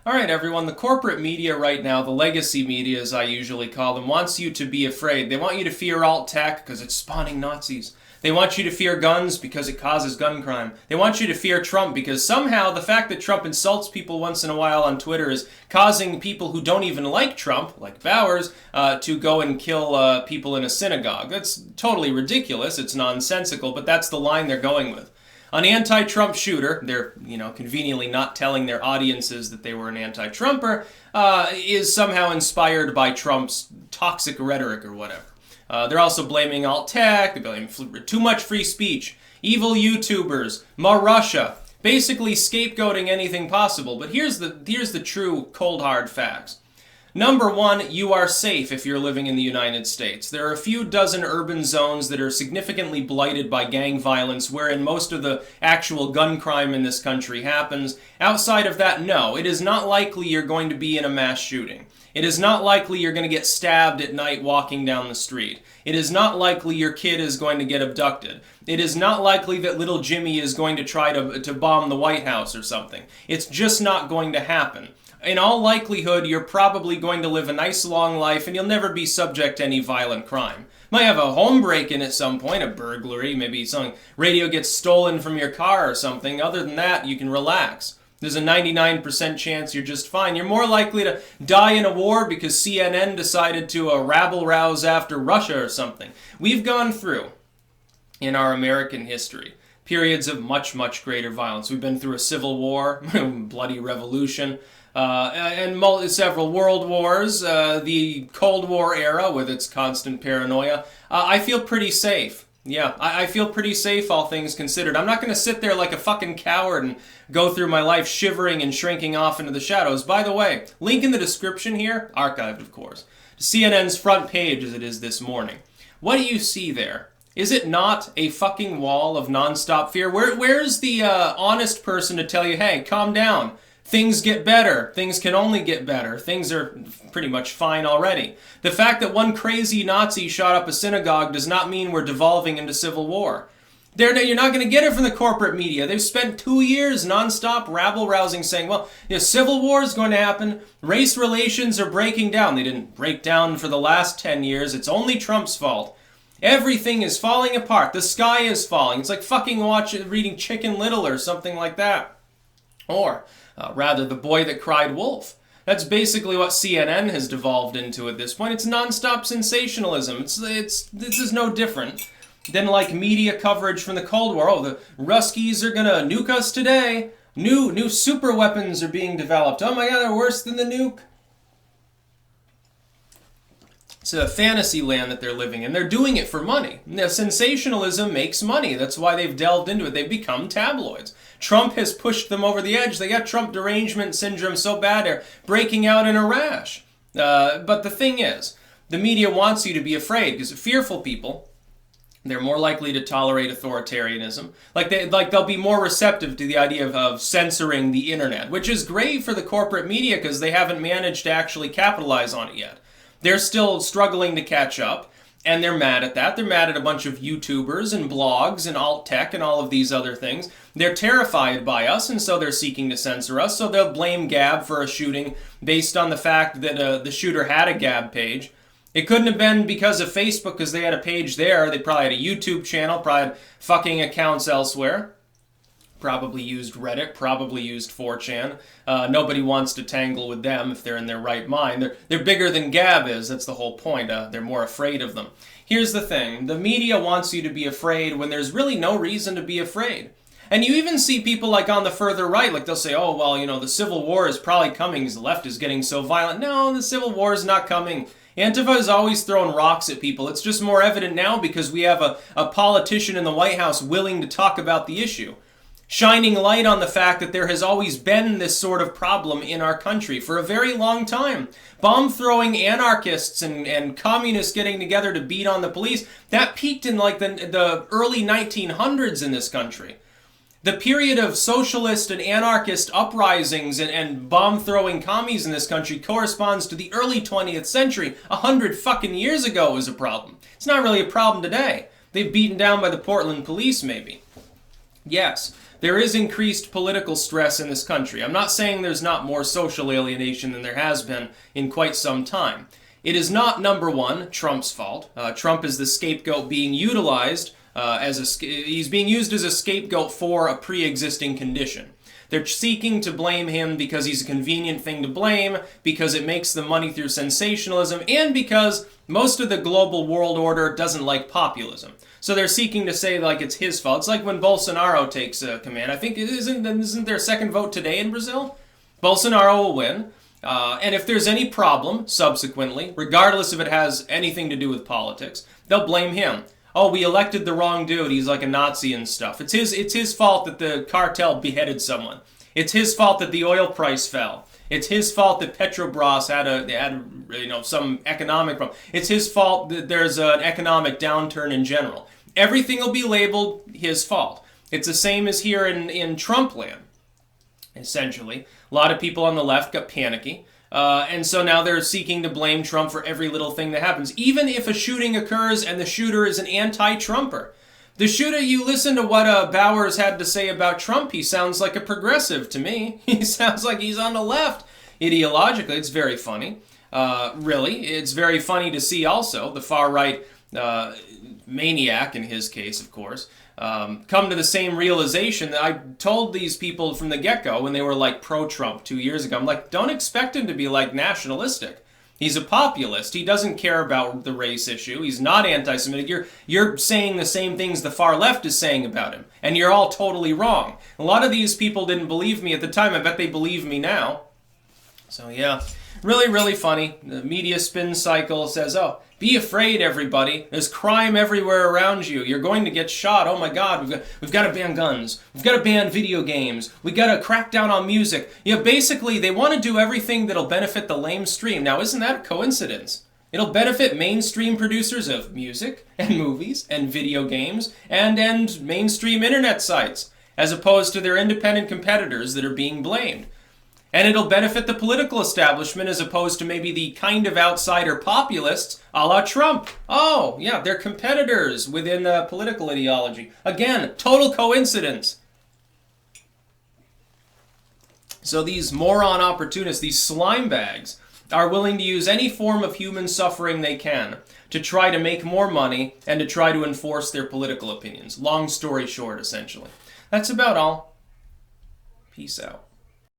All right, everyone, the corporate media right now, the legacy media as I usually call them, wants you to be afraid. They want you to fear alt-tech because it's spawning Nazis. They want you to fear guns because it causes gun crime. They want you to fear Trump because somehow the fact that Trump insults people once in a while on Twitter is causing people who don't even like Trump, like Bowers, to go and kill people in a synagogue. That's totally ridiculous. It's nonsensical, but that's the line they're going with. An anti-Trump shooter, they're, conveniently not telling their audiences that they were an anti-Trumper, is somehow inspired by Trump's toxic rhetoric or whatever. They're also blaming alt-tech, they're blaming too much free speech, evil YouTubers, more Russia, basically scapegoating anything possible. But here's the true cold hard facts. Number one, you are safe if you're living in the United States. There are a few dozen urban zones that are significantly blighted by gang violence, wherein most of the actual gun crime in this country happens. Outside of that, no, it is not likely you're going to be in a mass shooting. It is not likely you're going to get stabbed at night walking down the street. It is not likely your kid is going to get abducted. It is not likely that little Jimmy is going to try to bomb the White House or something. It's just not going to happen. In all likelihood, you're probably going to live a nice long life and you'll never be subject to any violent crime. Might have a home break-in at some point, a burglary, maybe some radio gets stolen from your car or something. Other than that, you can relax. There's a 99% chance you're just fine. You're more likely to die in a war because CNN decided to rabble-rouse after Russia or something. We've gone through, in our American history, periods of much, much greater violence. We've been through a civil war, bloody revolution, and several world wars, the Cold War era with its constant paranoia. I feel pretty safe. Yeah, I feel pretty safe, all things considered. I'm not going to sit there like a fucking coward and go through my life shivering and shrinking off into the shadows. By the way, link in the description here, archived of course, to CNN's front page as it is this morning. What do you see there? Is it not a fucking wall of nonstop fear? Where's the honest person to tell you, hey, calm down? Things get better. Things can only get better. Things are pretty much fine already. The fact that one crazy Nazi shot up a synagogue does not mean we're devolving into civil war. You're not going to get it from the corporate media. They've spent 2 years nonstop rabble-rousing saying, well, civil war is going to happen. Race relations are breaking down. They didn't break down for the last 10 years. It's only Trump's fault. Everything is falling apart. The sky is falling. It's like fucking reading Chicken Little or something like that. Or rather, The Boy That Cried Wolf. That's basically what CNN has devolved into at this point. It's nonstop sensationalism. This is no different than like media coverage from the Cold War. Oh, the Ruskies are gonna nuke us today. New super weapons are being developed. Oh my god, they're worse than the nuke. It's a fantasy land that they're living in. They're doing it for money. Now, sensationalism makes money. That's why they've delved into it. They've become tabloids. Trump has pushed them over the edge. They got Trump derangement syndrome so bad they're breaking out in a rash. But the thing is, the media wants you to be afraid because fearful people, they're more likely to tolerate authoritarianism. They'll be more receptive to the idea of censoring the internet, which is great for the corporate media because they haven't managed to actually capitalize on it yet. They're still struggling to catch up, and they're mad at that. They're mad at a bunch of YouTubers and blogs and alt-tech and all of these other things. They're terrified by us, and so they're seeking to censor us. So they'll blame Gab for a shooting based on the fact that the shooter had a Gab page. It couldn't have been because of Facebook, because they had a page there. They probably had a YouTube channel, probably had fucking accounts elsewhere. Probably used Reddit, probably used 4chan. Nobody wants to tangle with them if they're in their right mind. They're bigger than Gab is, that's the whole point. They're more afraid of them. Here's the thing, the media wants you to be afraid when there's really no reason to be afraid. And you even see people like on the further right, like they'll say, oh, well, the Civil War is probably coming because the left is getting so violent. No, the Civil War is not coming. Antifa is always throwing rocks at people. It's just more evident now because we have a politician in the White House willing to talk about the issue, shining light on the fact that there has always been this sort of problem in our country for a very long time. Bomb-throwing anarchists and communists getting together to beat on the police, that peaked in like the early 1900s in this country. The period of socialist and anarchist uprisings and bomb-throwing commies in this country corresponds to the early 20th century. 100 fucking years ago was a problem. It's not really a problem today. They've beaten down by the Portland police, maybe. Yes, there is increased political stress in this country. I'm not saying there's not more social alienation than there has been in quite some time. It is not, number one, Trump's fault. Trump is the scapegoat being utilized he's being used as a scapegoat for a pre-existing condition. They're seeking to blame him because he's a convenient thing to blame, because it makes them money through sensationalism, and because most of the global world order doesn't like populism. So they're seeking to say like it's his fault. It's like when Bolsonaro takes command. I think isn't there a second vote today in Brazil? Bolsonaro will win. And if there's any problem subsequently, regardless if it has anything to do with politics, they'll blame him. Oh, we elected the wrong dude. He's like a Nazi and stuff. It's his fault that the cartel beheaded someone. It's his fault that the oil price fell. It's his fault that Petrobras had some economic problem. It's his fault that there's an economic downturn in general. Everything will be labeled his fault. It's the same as here in Trump land, essentially. A lot of people on the left got panicky. And so now they're seeking to blame Trump for every little thing that happens. Even if a shooting occurs and the shooter is an anti-Trumper. The shooter, you listen to what Bowers had to say about Trump, he sounds like a progressive to me. He sounds like he's on the left. Ideologically, it's very funny. Really, it's very funny to see also the far-right maniac, in his case, of course, come to the same realization that I told these people from the get-go when they were like pro-Trump 2 years ago. I'm like, don't expect him to be like nationalistic. He's a populist. He doesn't care about the race issue. He's not anti-Semitic. You're saying the same things the far left is saying about him, and you're all totally wrong. A lot of these people didn't believe me at the time. I bet they believe me now. So yeah, really, really funny. The media spin cycle says, oh, be afraid, everybody. There's crime everywhere around you. You're going to get shot. Oh my God, we've got to ban guns. We've got to ban video games. We've got to crack down on music. Basically, they want to do everything that'll benefit the lamestream. Now, isn't that a coincidence? It'll benefit mainstream producers of music and movies and video games and mainstream internet sites, as opposed to their independent competitors that are being blamed. And it'll benefit the political establishment as opposed to maybe the kind of outsider populists a la Trump. Oh, yeah, they're competitors within the political ideology. Again, total coincidence. So these moron opportunists, these slime bags, are willing to use any form of human suffering they can to try to make more money and to try to enforce their political opinions. Long story short, essentially. That's about all. Peace out.